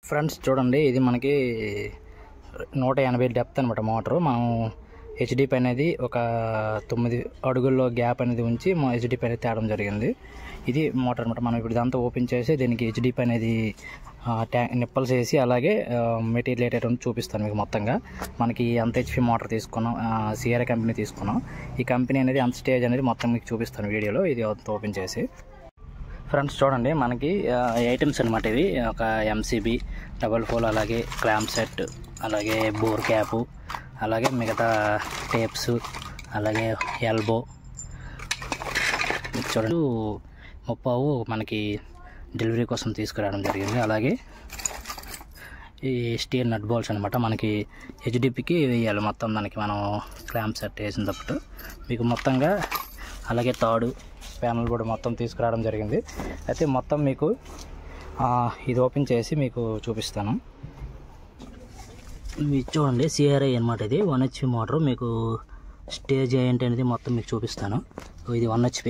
Friends చూడండి, ఇది మనకి 180 డెప్త్ అనమాట మోటారు. మనం హెచ్డిపి అనేది ఒక 9 అడుగుల్లో గ్యాప్ అనేది ఉంచి హెచ్డిపి అనేది తేవడం జరిగింది. ఇది మోటార్ అనమాట. మనం ఇప్పుడు ఇదంతా ఓపెన్ చేసి దీనికి హెచ్డిపి అనేది నిప్పల్స్ వేసి అలాగే మెటీరియల్ ఏటేటో చూపిస్తాను మీకు. మొత్తంగా మనకి ఎంత హెచ్పి మోటార్ తీసుకున్నాం, సిఆర్ఏ కంపెనీ తీసుకున్నాం. ఈ కంపెనీ అనేది అంత స్టేజ్ అనేది మొత్తం మీకు చూపిస్తాను వీడియోలో. ఇది అంతా ఓపెన్ చేసి ఫ్రెండ్స్ చూడండి, మనకి ఐటమ్స్ అనమాట. ఇవి ఒక ఎంసీబీ, డబల్ ఫోల్, అలాగే క్లాంప్ సెట్, అలాగే బోర్ క్యాపు, అలాగే మిగతా టేప్స్, అలాగే ఎల్బో చూడండి 30 మనకి డెలివరీ కోసం తీసుకురావడం జరిగింది. అలాగే ఈ స్టీల్ నట్ బోల్స్ అనమాట. మనకి హెచ్డిపికి వేయాలి మొత్తం దానికి మనం క్లాంప్ సెట్ వేసినప్పుడు మీకు మొత్తంగా. అలాగే తాడు, ప్యానల్ కూడా మొత్తం తీసుకురావడం జరిగింది. అయితే మొత్తం మీకు ఇది ఓపెన్ చేసి మీకు చూపిస్తాను. మీకు చూడండి, సిఆర్ఐ అనమాట. ఇది 1 HP మోటార్. మీకు స్టేజ్ ఏంటి అనేది మొత్తం మీకు చూపిస్తాను. ఇది 1 HP.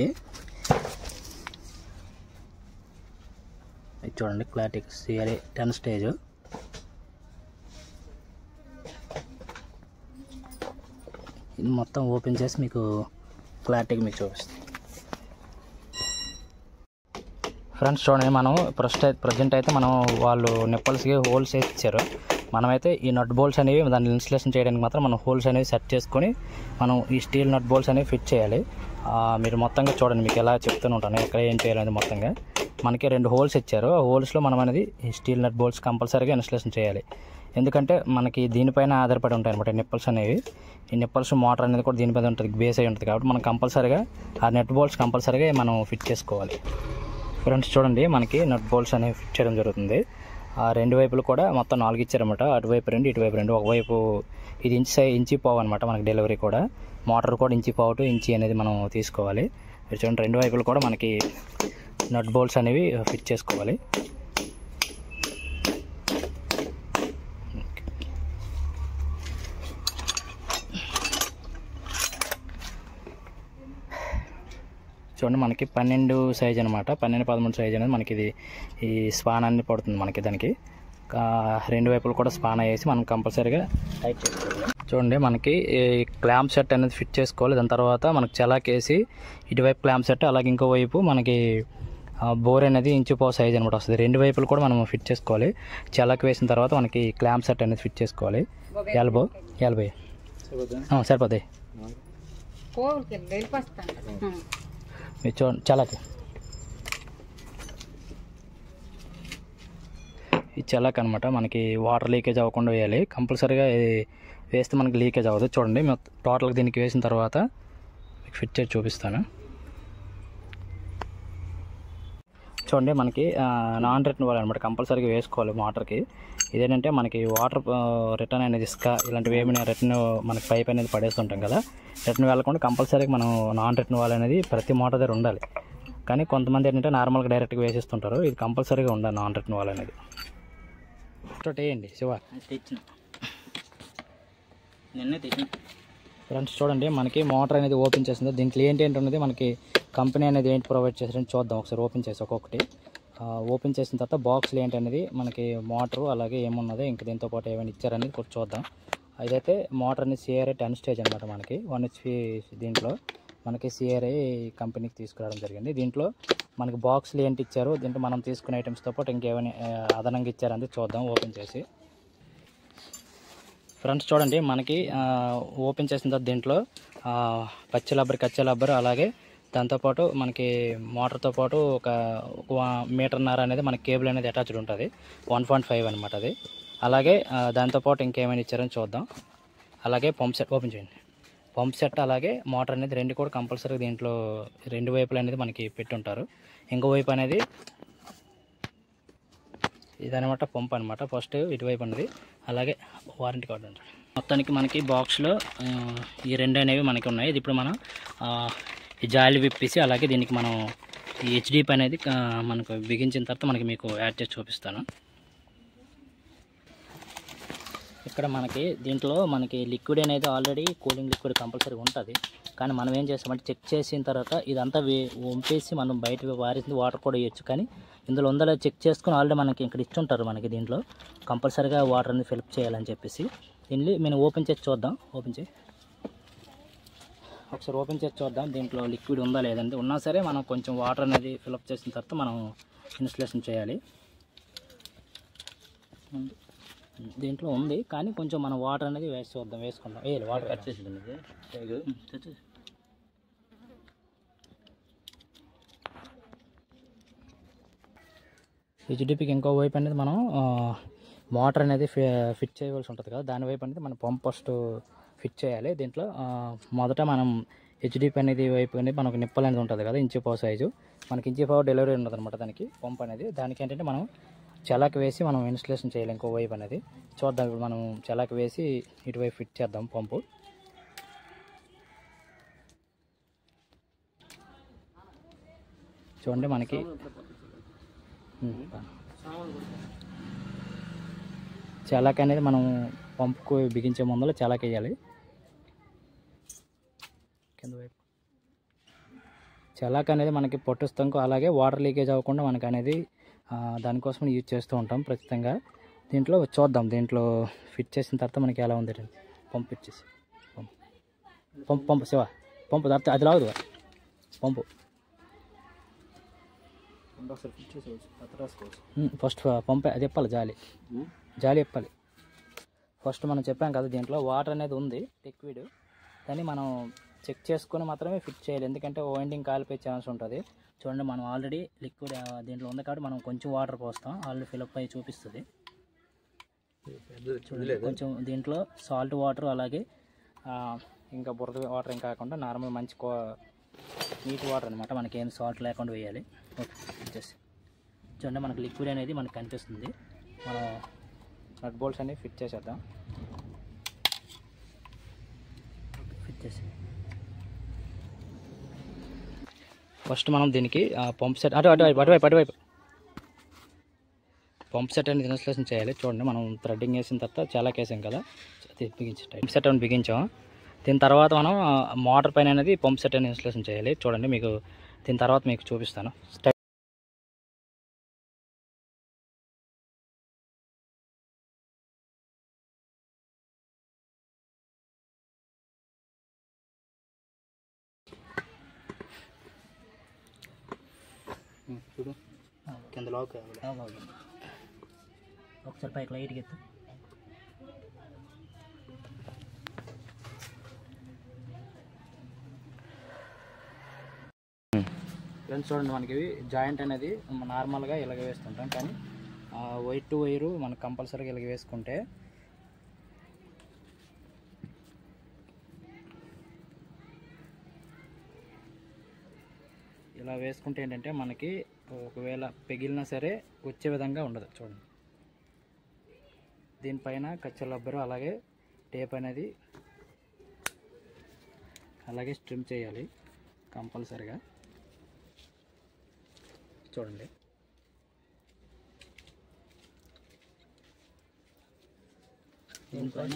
ఇది చూడండి, క్లాటిక్ సిఆర్ఐ 10 స్టేజ్. ఇది మొత్తం ఓపెన్ చేసి మీకు క్లాటిక్ మీకు చూపిస్తాను. ఫ్రెండ్స్ చూడండి, మనం ప్రజెంట్ అయితే మనం వాళ్ళు నిప్పల్స్కి హోల్స్ వేసి ఇచ్చారు. మనమైతే ఈ నట్ బోల్ట్స్ అనేవి దాన్ని ఇన్స్టలేషన్ చేయడానికి మాత్రం మనం హోల్స్ అనేవి సెట్ చేసుకొని మనం ఈ స్టీల్ నట్ బోల్ట్స్ అనేవి ఫిట్ చేయాలి. మీరు మొత్తంగా చూడండి, మీకు ఎలా చెప్తూనే ఉంటాను ఎక్కడ ఏం చేయాలనేది. మొత్తంగా మనకి 2 హోల్స్ ఇచ్చారు. ఆ హోల్స్లో మనం అనేది ఈ స్టీల్ నట్ బోల్ట్స్ కంపల్సరీగా ఇన్స్టలేషన్ చేయాలి. ఎందుకంటే మనకి దీనిపైన ఆధారపడి ఉంటాయి అనమాట నిప్పల్స్ అనేవి. ఈ నిప్పల్స్ మోటార్ అనేది కూడా దీనిపైన ఉంటుంది, బేస్ అయి ఉంటుంది. కాబట్టి మనం కంపల్సరీగా ఆ నట్ బోల్ట్స్ కంపల్సరీగా మనం ఫిట్ చేసుకోవాలి. ఫ్రెండ్స్ చూడండి, మనకి నట్ బోల్ట్స్ అనేవి ఫిట్ చేయడం జరుగుతుంది. ఆ 2 వైపులు కూడా మొత్తం 4 ఇచ్చారనమాట. అటువైపు 2, ఇటువైపు 2. ఒకవైపు ఇది ఇంచి పావు అనమాట. మనకి డెలివరీ కూడా మోటార్ కూడా ఇంచి పావు టు ఇంచి అనేది మనం తీసుకోవాలి. మీరు చూడండి, 2 వైపులు కూడా మనకి నట్ బోల్ట్స్ అనేవి ఫిట్ చేసుకోవాలి. చూడండి, మనకి 12 సైజ్ అనమాట. 12-13 సైజ్ అనేది మనకి ఇది ఈ స్పాన్ అన్ని పడుతుంది మనకి. దానికి 2 వైపులు కూడా స్పాన్ వేసి మనం కంపల్సరీగా టైట్ చేసుకోవాలి. చూడండి, మనకి ఈ క్లాంప్ సెట్ అనేది ఫిట్ చేసుకోవాలి. దాని తర్వాత మనకి చలాక్ వేసి ఇటువైపు క్లాంప్ సెట్, అలాగే ఇంకో వైపు మనకి బోర్ అనేది ఇంచు పావు సైజ్ అనమాట వస్తుంది. 2 వైపులు కూడా మనం ఫిట్ చేసుకోవాలి. చలాక్ వేసిన తర్వాత మనకి క్లాంప్ సెట్ అనేది ఫిట్ చేసుకోవాలి. ఎల్బో సరిపోతాయి. చూడండి, చలాక్ ఈ చలాక్ అనమాట. మనకి వాటర్ లీకేజ్ అవ్వకుండా వేయాలి కంపల్సరీగా. వేస్తే మనకి లీకేజ్ అవ్వదు. చూడండి, టోటల్గా దీనికి వేసిన తర్వాత మీకు ఫిట్ చేసి చూపిస్తాను. చూడండి, మనకి నాన్ రిటర్న్ వాల్ అనమాట. కంపల్సరీగా వేసుకోవాలి మోటార్కి. ఇదేంటంటే మనకి వాటర్ రిటర్న్ అనేది ఇసుక ఇలాంటివి ఏమైనా రిటర్న్ మనకి పైప్ అనేది పడేస్తుంటాం కదా, రిటర్న్ వెళ్ళకుండా కంపల్సరీగా మనం నాన్ రిటర్న్ వాల్ అనేది ప్రతి మోటార్ దగ్గర ఉండాలి. కానీ కొంతమంది ఏంటంటే నార్మల్గా డైరెక్ట్గా వేసేస్తుంటారు. ఇది కంపల్సరీగా ఉండాలి నాన్ రిటర్న్ వాల్ అనేది. వేయండి శివ. ఫ్రెండ్స్ చూడండి, మనకి మోటార్ అనేది ఓపెన్ చేసింది. దీంట్లో ఏంటి ఉన్నది మనకి కంపెనీ అనేది ఏంటి ప్రొవైడ్ చేశారని చూద్దాం ఒకసారి. ఓపెన్ చేసి ఒక్కొక్కటి ఓపెన్ చేసిన తర్వాత బాక్స్లు ఏంటి అనేది మనకి మోటరు అలాగే ఏమున్నదో ఇంకా దీంతో పాటు ఏమైనా ఇచ్చారనేది కూడా చూద్దాం. అదైతే మోటార్ అనేది సిఆర్ఐ 10 స్టేజ్ అనమాట. మనకి 1 HP దీంట్లో మనకి సిఆర్ఐ కంపెనీకి తీసుకురావడం జరిగింది. దీంట్లో మనకి బాక్స్లు ఏంటి ఇచ్చారు, దీంట్లో మనం తీసుకునే ఐటమ్స్తో పాటు ఇంకేమైనా అదనంగా ఇచ్చారనేది చూద్దాం ఓపెన్ చేసి. ఫ్రెండ్స్ చూడండి, మనకి ఓపెన్ చేసిన తర్వాత దీంట్లో పచ్చి రబ్బర్ అలాగే దాంతోపాటు మనకి మోటార్తో పాటు ఒక 1.5 మీటర్ అనేది మనకి కేబుల్ అనేది అటాచ్డ్ ఉంటుంది. 1.5 అనమాట అది. అలాగే దాంతోపాటు ఇంకేమైనా ఇచ్చారని చూద్దాం. అలాగే పంప్ సెట్ ఓపెన్ చేయండి. పంప్ సెట్ అలాగే మోటార్ అనేది 2 కూడా కంపల్సరీ దీంట్లో 2 వైపులు అనేది మనకి పెట్టుంటారు. ఇంకో వైపు అనేది ఇదనమాట పంప్ అనమాట. ఫస్ట్ ఇటువైపు ఉన్నది. అలాగే వారంటీ కార్డు ఉంటుంది. మొత్తానికి మనకి బాక్స్లో ఈ 2 అనేవి మనకి ఉన్నాయి. ఇది ఇప్పుడు మనం ఈ జాయిలు విప్పేసి అలాగే దీనికి మనం ఈ హెచ్డిపి అనేది మనకు బిగించిన తర్వాత మీకు యాడ్ చేసి చూపిస్తాను. ఇక్కడ మనకి దీంట్లో మనకి లిక్విడ్ అనేది ఆల్రెడీ కూలింగ్ లిక్విడ్ కంపల్సరీ ఉంటుంది. కానీ మనం ఏం చేస్తామంటే చెక్ చేసిన తర్వాత ఇదంతా వంపేసి మనం బయట వారేసి వాటర్ కూడా వేయచ్చు. కానీ ఇందులో ఉందో చెక్ చేసుకుని ఆల్రెడీ మనకి ఇక్కడ ఇచ్చుంటారు. మనకి దీంట్లో కంపల్సరీగా వాటర్ అనేది ఫిల్ప్ చేయాలని చెప్పేసి దీన్ని మేము ఓపెన్ చేసి చూద్దాం. ఒకసారి ఓపెన్ చేసి చూద్దాం దీంట్లో లిక్విడ్ ఉందా లేదంటే. ఉన్నా సరే మనం కొంచెం వాటర్ అనేది ఫిల్అప్ చేసిన తర్వాత మనం ఇన్స్టలేషన్ చేయాలి. దీంట్లో ఉంది కానీ కొంచెం మనం వాటర్ అనేది వేసుకుందాం. వాటర్ కట్ చేసేది హెచ్డిపికి ఇంకో వైపు అనేది మనం మోటార్ అనేది ఫిట్ చేయవలసి ఉంటుంది కదా. దాని వైపు అనేది మనం పంప్ ఫస్ట్ ఫిట్ చేయాలి. దీంట్లో మొదట మనం హెచ్డిపి అనేది వైపు అనేది మనకు నిప్పల్ అనేది ఉంటుంది కదా, ఇంచు పావు సైజు. మనకి ఇంచు పావు డెలివరీ ఉంటుంది అనమాట దానికి పంప్ అనేది. దానికి ఏంటంటే మనం చలాకి వేసి మనం ఇన్స్టలేషన్ చేయాలి ఇంకో వైపు అనేది. చూద్దాం ఇప్పుడు మనం చలాకి వేసి ఇటువైపు ఫిట్ చేద్దాం పంపు. చూడండి మనకి చలాకి అనేది మనం పంపుకు బిగించే ముందర చలాకి వేయాలి. కింద వైపు చలాకి అనేది మనకి పొట్టుస్తాంకు అలాగే వాటర్ లీకేజ్ అవ్వకుండా మనకు అనేది దానికోసం యూజ్ చేస్తూ ఉంటాం ప్రస్తుతంగా. దీంట్లో చూద్దాం దీంట్లో ఫిట్ చేసిన తర్వాత మనకి ఎలా ఉంది పంప్ ఫిట్ చేసి పంపు శివ పంపు తర్వాత అది లాగదు పంపు ఫస్ట్ పంపే అది చెప్పాలి. జాలి చెప్పాలి ఫస్ట్. మనం చెప్పాం కదా దీంట్లో వాటర్ అనేది ఉంది లిక్విడ్, కానీ మనం చెక్ చేసుకొని మాత్రమే ఫిట్ చేయాలి. ఎందుకంటే వైండింగ్ కాలిపోయే ఛాన్స్ ఉంటుంది. చూడండి మనం ఆల్రెడీ లిక్విడ్ దీంట్లో ఉంది కాబట్టి మనం కొంచెం వాటర్ పోస్తాం. ఆల్రెడీ ఫిల్అప్ అయ్యి చూపిస్తుంది. కొంచెం దీంట్లో సాల్ట్ వాటర్ అలాగే ఇంకా బురద వాటర్ ఏం కాకుండా నార్మల్ మంచి నీట్ వాటర్ అనమాట. మనకి ఏం సాల్ట్ లేకుండా వేయాలి. ఓకే వచ్చేసి చూడండి మనకి లిక్విడ్ అనేది మనకు కనిపిస్తుంది. మనం నట్ బోల్ట్స్ అనేవి ఫిట్ చేసేద్దాం. ఫిట్ చేసి ఫస్ట్ మనం దీనికి పంప్ సెట్ అటువైపు పంప్ సెట్ అనేది ఇన్స్టలేషన్ చేయాలి. చూడండి మనం థ్రెడ్డింగ్ వేసిన తర్వాత చాలా కేసాం కదా, బిగించి పంప్ సెట్ అని బిగించాం. దీని తర్వాత మనం మోటార్ పైన అనేది పంప్ సెట్ అనేది ఇన్స్టలేషన్ చేయాలి. చూడండి మీకు దీని తర్వాత మీకు చూపిస్తాను. చూడు కింద లాక్ ఒకసారి పైకి లైట్గా ఎత్తు. ఫ్రెండ్స్ చూడండి మనకి జాయింట్ అనేది నార్మల్గా ఇలాగ వేస్తుంటాం, కానీ వైర్ టు వైరు మనకు కంపల్సరీగా ఇలాగ వేసుకుంటే ఇలా వేసుకుంటే ఏంటంటే మనకి ఒకవేళ పెగిలినా సరే వచ్చే విధంగా ఉండదు. చూడండి దీనిపైన కచ్చల రబ్బరు అలాగే టేప్ అనేది అలాగే స్ట్రిమ్ చేయాలి కంపల్సరీగా. చూడండి దీనిపైన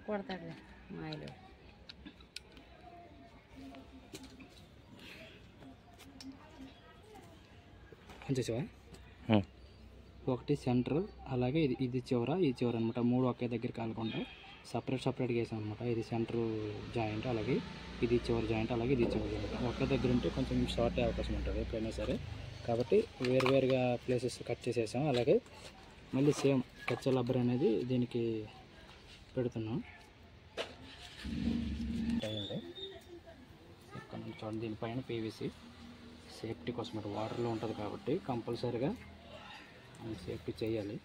కొడతాడు మాయలు. చూసావా ఒకటి సెంటర్ అలాగే ఇది చివర ఈ చివర అనమాట. మూడు ఒకే దగ్గర కాలకుండా సపరేట్గా వేసాం అనమాట. ఇది సెంటర్ జాయింట్, అలాగే ఇది చివరి జాయింట్, అలాగే ఇది చివరి జాయింట్. ఒక్క దగ్గర ఉంటే కొంచెం షార్ట్ అయ్యే అవకాశం ఉంటుంది ఎప్పుడైనా సరే. కాబట్టి వేరువేరుగా ప్లేసెస్ కట్ చేసేసాం. అలాగే మళ్ళీ సేమ్ కచ్చా రబ్బర్ అనేది దీనికి పెడుతున్నాం. ఇక్కడ నుంచి చూడండి, దీనిపైన పీవీసీ సేఫ్టీ కోసం వాటర్లో ఉంటుంది కాబట్టి కంపల్సరీగా సేఫ్టీ చేయాలి.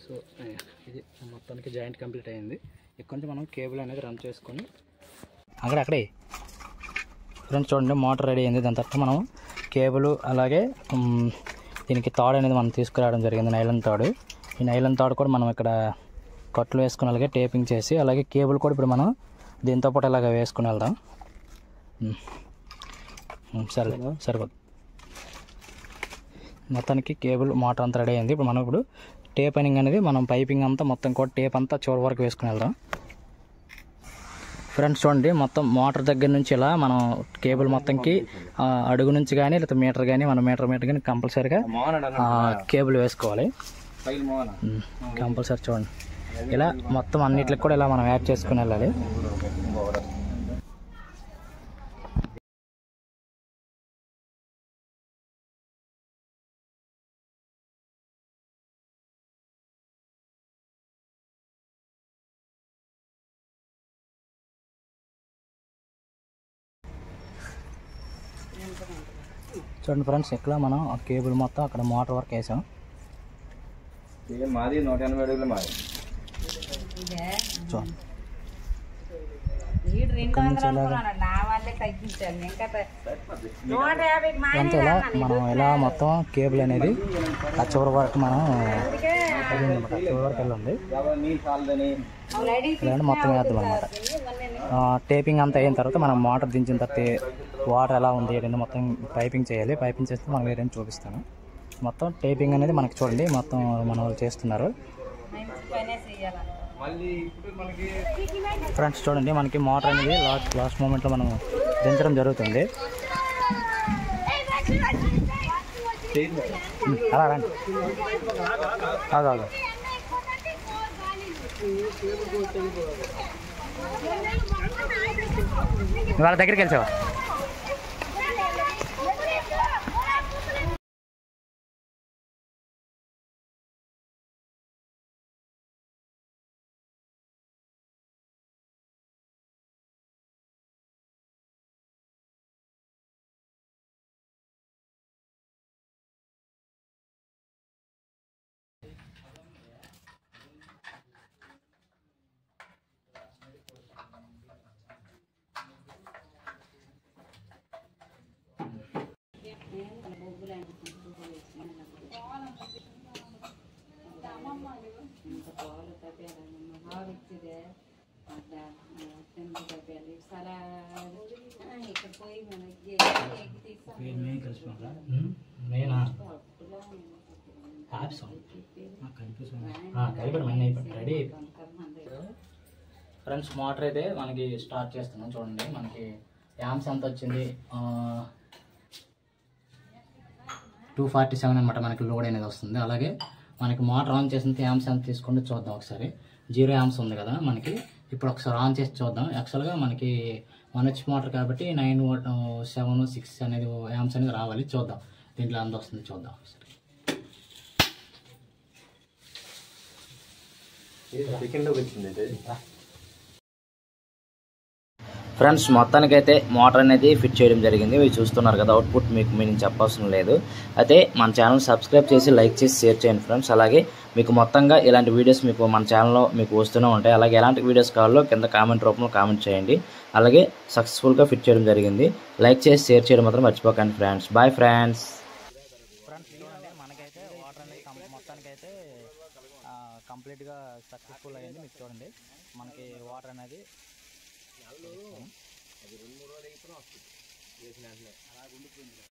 సో ఇది మొత్తానికి జాయింట్ కంప్లీట్ అయింది. ఇక్కడ నుంచి మనం కేబుల్ అనేది రన్ చేసుకొని అక్కడే ఫ్రెండ్స్ చూడండి, మోటార్ రెడీ అయింది. దాని తర్వాత మనం కేబుల్ అలాగే దీనికి తాడు అనేది మనం తీసుకురావడం జరిగింది, నైలాన్ తాడు. ఈ నైలాన్ తాడు కూడా మనం ఇక్కడ కట్లు వేసుకుని అలాగే టేపింగ్ చేసి, అలాగే కేబుల్ కూడా ఇప్పుడు మనం దీంతో పాటు ఇలాగ వేసుకుని వెళ్దాం. సరిపోదు. మొత్తానికి కేబుల్ మోటార్ అంతా రెడీ అయింది. ఇప్పుడు మనం టేపింగ్ అనేది మనం పైపింగ్ అంతా మొత్తం కూడా టేప్ అంతా చివరి వరకు వేసుకుని వెళ్దాం. ఫ్రెండ్స్ చూడండి, మొత్తం మోటార్ దగ్గర నుంచి ఇలా మనం కేబుల్ మొత్తంకి అడుగు నుంచి కానీ లేకపోతే మీటర్ కానీ మీటర్ కానీ కంపల్సరీగా కేబుల్ వేసుకోవాలి కంపల్సరీ. చూడండి, ఇలా మొత్తం అన్నిటికి కూడా ఇలా మనం యాడ్ చేసుకుని వెళ్ళాలి. చూడండి ఫ్రెండ్స్, ఇక్కడ మనం ఆ కేబుల్ మొత్తం అక్కడ మోటార్ వరకు వేసాం. మాది 180 అడుగులు మాది. చూడండి, అంతే ఇలా మనం ఇలా మొత్తం కేబుల్ అనేది ఆ చివరి వరకు మనం చివరి వరకు వెళ్ళండి. ఇలాంటి మొత్తం వేద్దాం అనమాట. టేపింగ్ అంతా అయిన తర్వాత మనం మోటార్ దించిన తర్వాత వాటర్ ఎలా ఉంది ఏంటంటే మొత్తం పైపింగ్ చేయాలి. పైపింగ్ చేస్తే మనం వేరే చూపిస్తాను. మొత్తం టేపింగ్ అనేది మనకి చూడండి మొత్తం మన వాళ్ళు చేస్తున్నారు. ఫ్రెండ్స్ చూడండి, మనకి మోటార్ అనేది లాస్ట్ మూమెంట్లో మనం దించడం జరుగుతుంది. అలా రండి, అదే వాళ్ళ దగ్గరికి వెళ్తావా? ఫ్రెండ్స్ మోటార్ అయితే మనకి స్టార్ట్ చేస్తున్నాం. చూడండి, మనకి యాంప్స్ ఎంత వచ్చింది, 247 అనమాట మనకి లోడ్ అనేది వస్తుంది. అలాగే మనకి మోటార్ ఆన్ చేసిన యాంప్స్ ఎంత తీసుకుంటే చూద్దాం ఒకసారి. 0 యాంప్స్ ఉంది కదా మనకి. ఇప్పుడు ఒకసారి ఆన్ చేసి చూద్దాం. యాక్చువల్గా మనకి 1 HP మోటార్ కాబట్టి 9 volt 7 6 అనేది యాంప్స్ అనేది రావాలి. చూద్దాం దీంట్లో ఎంత వస్తుంది చూద్దాం ఒకసారి. ఫ్రెండ్స్ మొత్తానికైతే మోటార్ అనేది ఫిట్ చేయడం జరిగింది. మీరు చూస్తున్నారు కదా, అవుట్పుట్ మీకు నేను చెప్పవసరం లేదు. అయితే మన ఛానల్ సబ్స్క్రైబ్ చేసి లైక్ చేసి షేర్ చేయండి ఫ్రెండ్స్. అలాగే మీకు మొత్తంగా ఇలాంటి వీడియోస్ మీకు మన ఛానల్లో మీకు వస్తూనే ఉంటాయి. అలాగే ఎలాంటి వీడియోస్ కావాలో కింద కామెంట్ రూపంలో కామెంట్ చేయండి. అలాగే సక్సెస్ఫుల్గా ఫిట్ చేయడం జరిగింది. లైక్ చేసి షేర్ చేయడం మాత్రం మర్చిపోకండి ఫ్రెండ్స్. Bye friends. చూడండి, మనకైతే వాటర్ అనేది మొత్తానికైతే కంప్లీట్గా సక్సెస్ఫుల్ అయ్యింది. మీకు చూడండి, మనకి వాటర్ అనేది అది 2-3 రోజులు అయితే వస్తుంది.